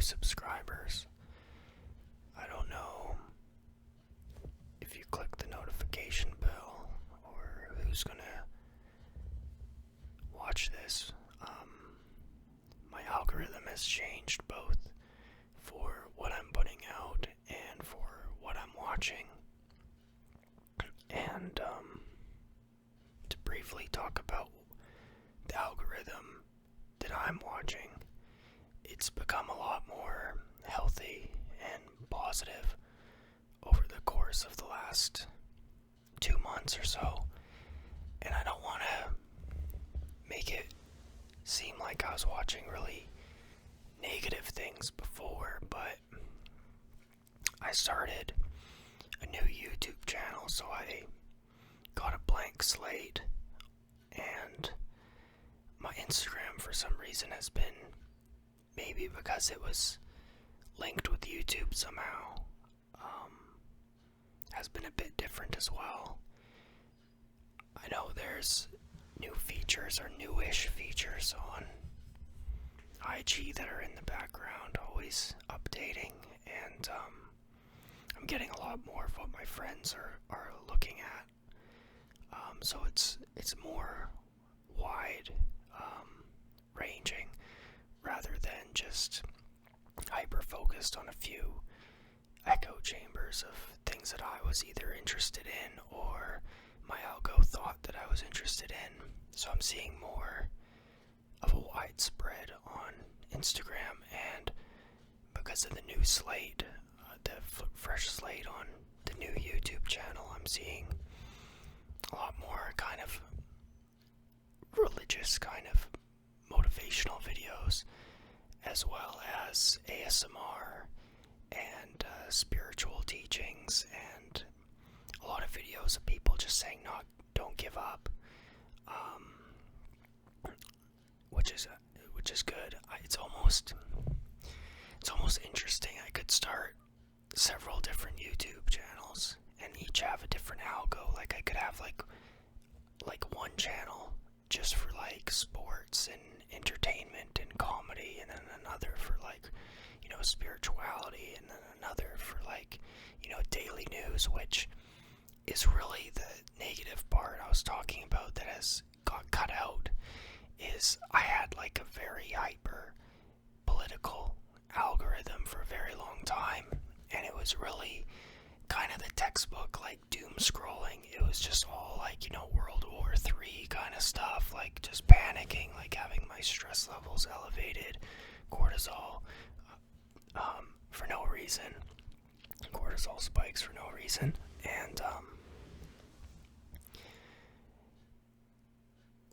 subscribers. I don't know if you click the notification bell or who's gonna watch this. My algorithm has changed both for what I'm putting out and for what I'm watching. And to briefly talk about the algorithm that I'm watching, it's become a lot more healthy and positive over the course of the last 2 months or so. And I don't want to make it seem like I was watching really negative things before, but I started a new YouTube channel, so I got a blank slate, and my Instagram for some reason has been, maybe because it was linked with YouTube somehow, has been a bit different as well. I know there's new features or newish features on IG that are in the background, always updating, and I'm getting a lot more of what my friends are looking at. So it's more wide ranging rather than just hyper focused on a few echo chambers of things that I was either interested in or my algo thought that I was interested in. So I'm seeing more of a widespread on Instagram, and because of the new slate, the fresh slate on the new YouTube channel, I'm seeing a lot more kind of religious, kind of motivational videos, as well as ASMR and spiritual teachings, and a lot of videos of people just saying don't give up, which is good. It's almost interesting. I could start several different YouTube channels and each have a different algo. Like I could have like one channel just for like sports and entertainment and comedy, and then another for like, spirituality, and then another for like, daily news, which is really the negative part I was talking about that has got cut out. Is I had like a very hyper political algorithm for a very long time, and it was really kind of the textbook like doom scrolling. It was just all like, World War III kind of stuff, like just panicking, like having my stress levels elevated, cortisol for no reason, cortisol spikes for no reason, and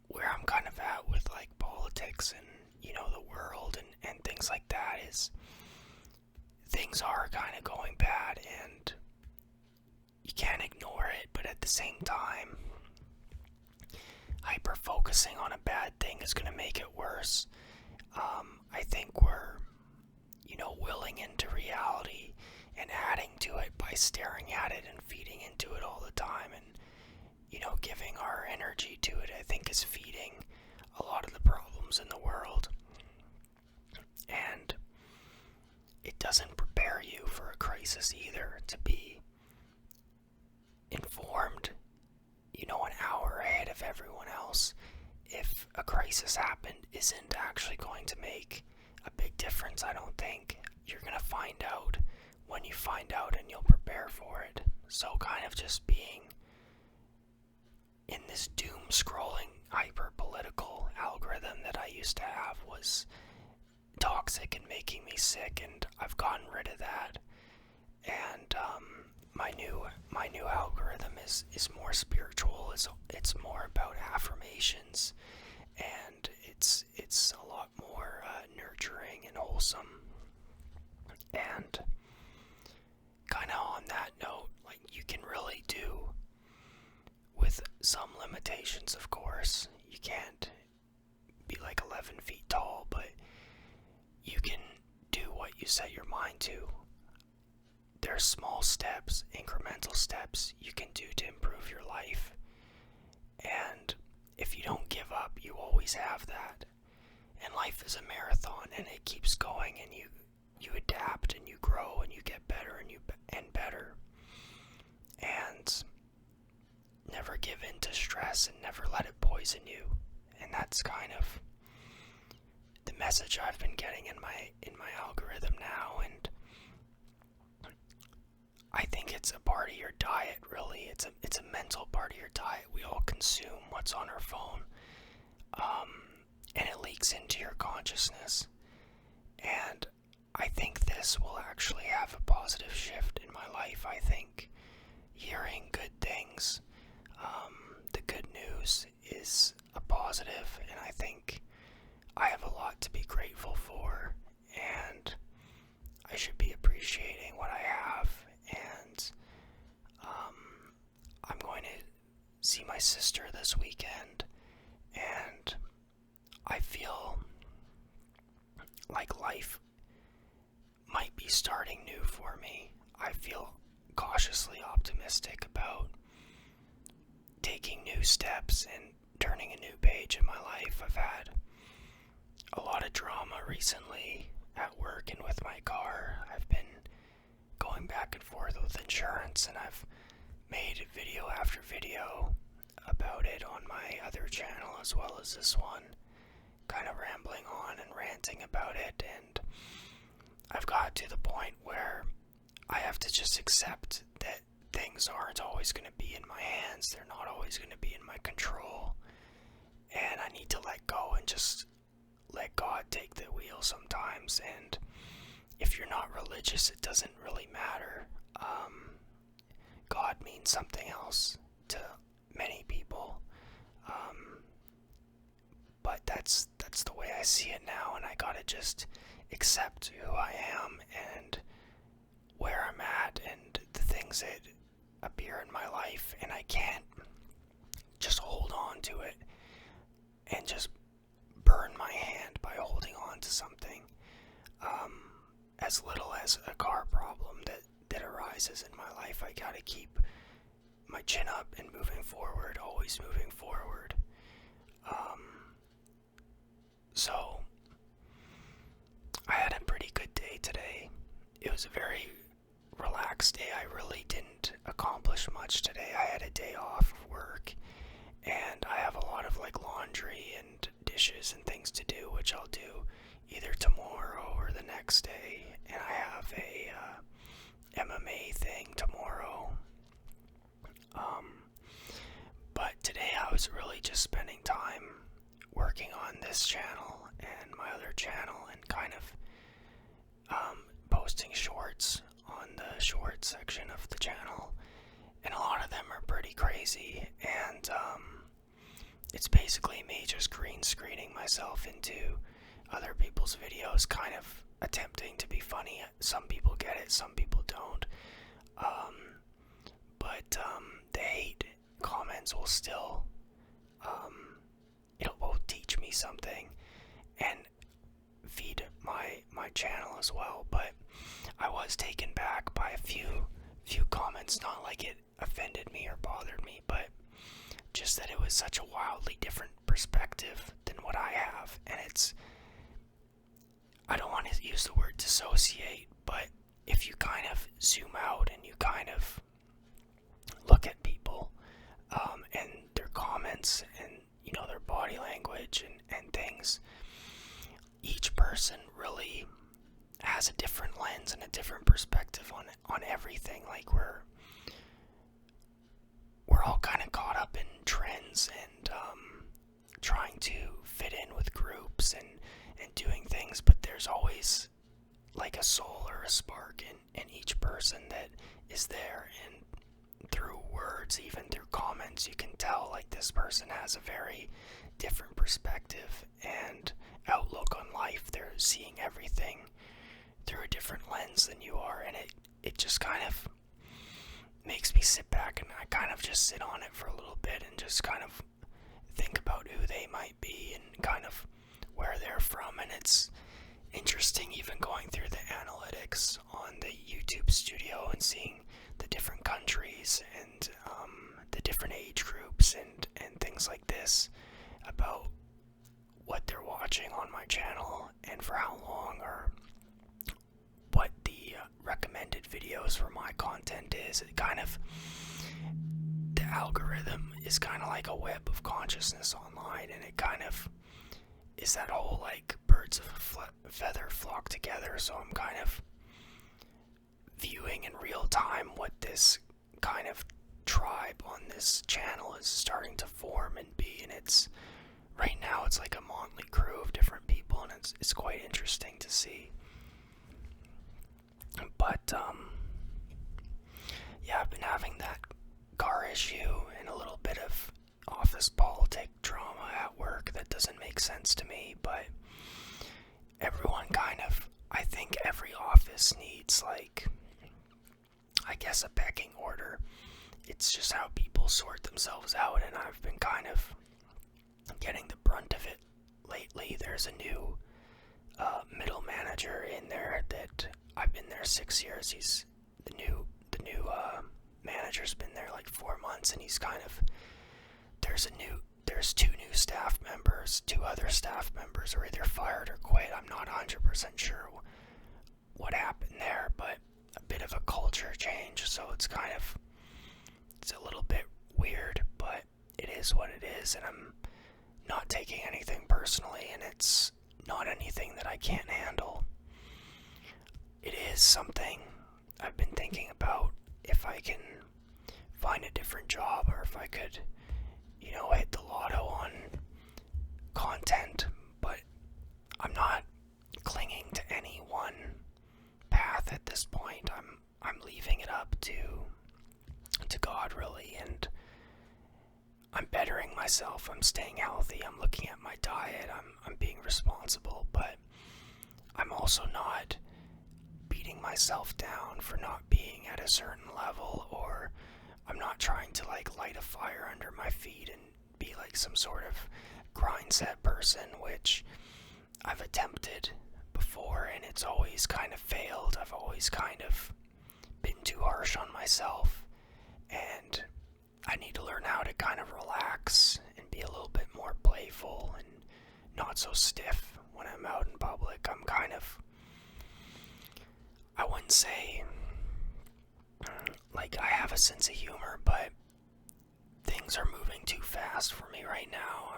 where I'm kind of at with like politics and the world and things like that is things are kind of going bad, and you can't ignore it, but at the same time, hyper focusing on a bad thing is going to make it worse. I think we're willing into reality and adding to it by staring at it and feeding into it all the time, and giving our energy to it, I think, is feeding a lot of the problems in the world. And it doesn't prepare you for a crisis either, to be informed, an hour ahead of everyone else. If a crisis happened, isn't actually going to make a big difference, I don't think. You're going to find out when you find out, and you'll prepare for it. So kind of just being in this doom scrolling hyper political algorithm that I used to have was toxic and making me sick, and I've gotten rid of that. And my new algorithm is more spiritual. It's more about affirmations, and it's a lot more nurturing and wholesome. And kind of on that note, like, you can really do, with some limitations, of course. You can't be like 11 feet tall, but you can do what you set your mind to. There's small steps, incremental steps you can do to improve your life. And if you don't give up, you always have that. And life is a marathon, and it keeps going, and you adapt and you grow and you get better and better. And never give in to stress and never let it poison you. And that's kind of the message I've been getting in my algorithm now. And I think it's a part of your diet, really. It's a mental part of your diet. We all consume what's on our phone, and it leaks into your consciousness. And I think this will actually have a positive shift in my life. I think hearing good things, the good news, is a positive, and I think I have a lot to be grateful for, and I should be appreciating what I have. And I'm going to see my sister this weekend, and I feel like life might be starting new for me. I feel cautiously optimistic about taking new steps and turning a new page in my life. I've had a lot of drama recently at work and with my car. I've been going back and forth with insurance, and I've made video after video about it on my other channel as well as this one, kind of rambling on and ranting about it. And I've got to the point where I have to just accept that things aren't always going to be in my hands. They're not always going to be in my control. And I need to let go and just let God take the wheel sometimes. And if you're not religious, it doesn't really matter. God means something else to many people. But that's the way I see it now, and I gotta just accept who I am and where I'm at and the things that appear in my life, and I can't just hold on to it and just burn my hand by holding on to something. As little as a car problem that arises in my life, I gotta keep my chin up and moving forward, always moving forward. So I had a pretty good day today. It was a very relaxed day. I really didn't accomplish much today. I had a day off of work, and I have a lot of laundry and dishes and things to do, which I'll do either tomorrow or the next day. And I have a MMA thing tomorrow. But today I was really just spending time working on this channel and my other channel, and kind of posting shorts on the short section of the channel, and a lot of them are pretty crazy. And it's basically me just green screening myself into other people's videos, kind of attempting to be funny. Some people get it, some people don't. But the hate comments will still, it'll both teach me something and feed my channel as well. But I was taken back by a few comments, not like it offended me or bothered me, but just that it was such a wildly different perspective than what I have. And I don't want to use the word dissociate, but if you kind of zoom out and you kind of look at people, and their comments and their body language and things, each person really has a different lens and a different perspective on everything. Like we're all kind of caught up in trends and trying to fit in with groups and doing things, but there's always like a soul or a spark in each person that is there. And through words, even through comments, you can tell like this person has a very different perspective and outlook on life. They're seeing everything through a different lens than you are, and it just kind of makes me sit back and I kind of just sit on it for a little bit and just kind of think about who they might be and kind of where they're from. And it's interesting even going through the analytics on the YouTube studio and seeing the different countries and the different age groups and things like this about what they're watching on my channel and for how long, or recommended videos for my content is. It kind of, the algorithm is kind of like a web of consciousness online, and it kind of is that whole like birds of a feather flock together. So I'm kind of viewing in real time what this kind of tribe on this channel is starting to form and be, and it's right now it's like a motley crew of different people, and it's quite interesting to see. But yeah, I've been having that car issue and a little bit of office politic drama at work that doesn't make sense to me, but everyone kind of, I think every office needs, like, I guess, a pecking order. It's just how people sort themselves out, and I've been kind of getting the brunt of it lately. There's a new middle manager in there that I've been there 6 years. He's the new manager's been there like 4 months, and he's kind of, there's 2 new staff members. 2 other staff members are either fired or quit. I'm not 100% sure what happened there, but a bit of a culture change, so it's a little bit weird, but it is what it is, and I'm not taking anything personally, and it's not anything that I can't handle. It is something I've been thinking about, if I can find a different job, or if I could, hit the lotto on content, but I'm not clinging to any one path at this point. I'm leaving it up to God, really, and I'm bettering myself. I'm staying healthy. I'm looking at my diet. I'm being responsible, but I'm also not beating myself down for not being at a certain level, or I'm not trying to like light a fire under my feet and be like some sort of grind set person, which I've attempted before and it's always kind of failed. I've always kind of been too harsh on myself, and I need to learn how to kind of relax and be a little bit more playful and not so stiff when I'm out in public. I'm kind of, I wouldn't say like I have a sense of humor, but things are moving too fast for me right now.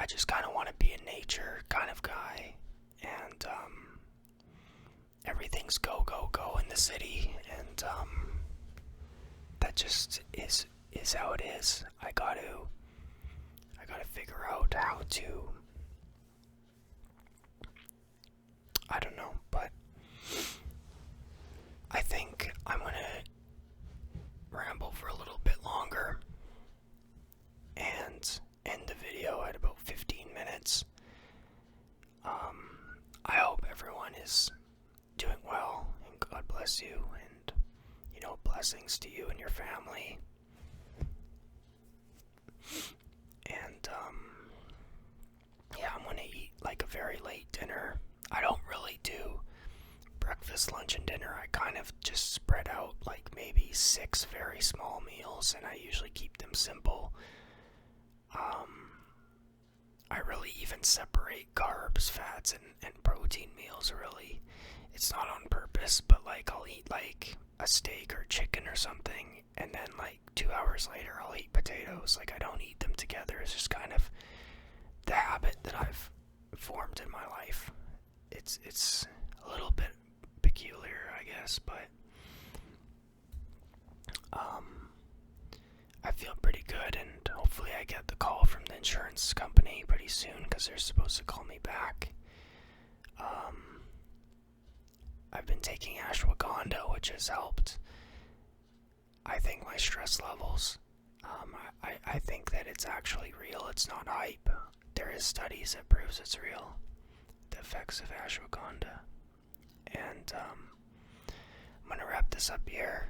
I just kind of want to be a nature kind of guy, and everything's go in the city, and that just is how it is. I gotta figure out how to, I don't know, but I think I'm gonna ramble for a little bit longer and end the video at about 15 minutes. I hope everyone is doing well, and God bless you, and blessings to you and your family. And yeah, I'm gonna eat like a very late dinner. I don't really do breakfast, lunch, and dinner. I kind of just spread out like maybe 6 very small meals, and I usually keep them simple. I really even separate carbs, fats, and protein meals, really. It's not on purpose, but like I'll eat like a steak or chicken or something, and then like 2 hours later I'll eat potatoes. Like I don't eat them together. It's just kind of the habit that I've formed in my life. It's a little bit peculiar, I guess, but I feel pretty good, and hopefully I get the call from the insurance company pretty soon, because they're supposed to call me back. I've been taking ashwagandha, which has helped, I think, my stress levels. I think that it's actually real. It's not hype. There is studies that proves it's real, the effects of ashwagandha. And I'm going to wrap this up here.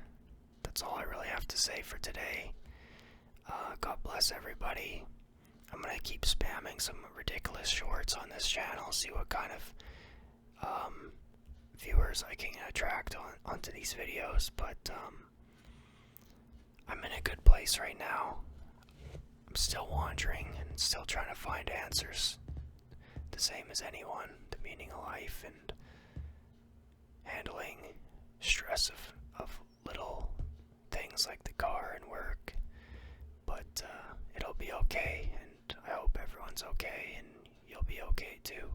That's all I really have to say for today. God bless everybody. I'm going to keep spamming some ridiculous shorts on this channel, see what kind of viewers I can attract onto these videos, but I'm in a good place right now. I'm still wandering and still trying to find answers, the same as anyone, the meaning of life, and handling stress of little things like the car and work. But it'll be okay, and I hope everyone's okay, and you'll be okay too.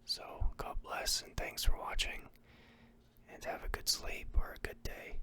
So, God bless, and thanks for watching, and have a good sleep or a good day.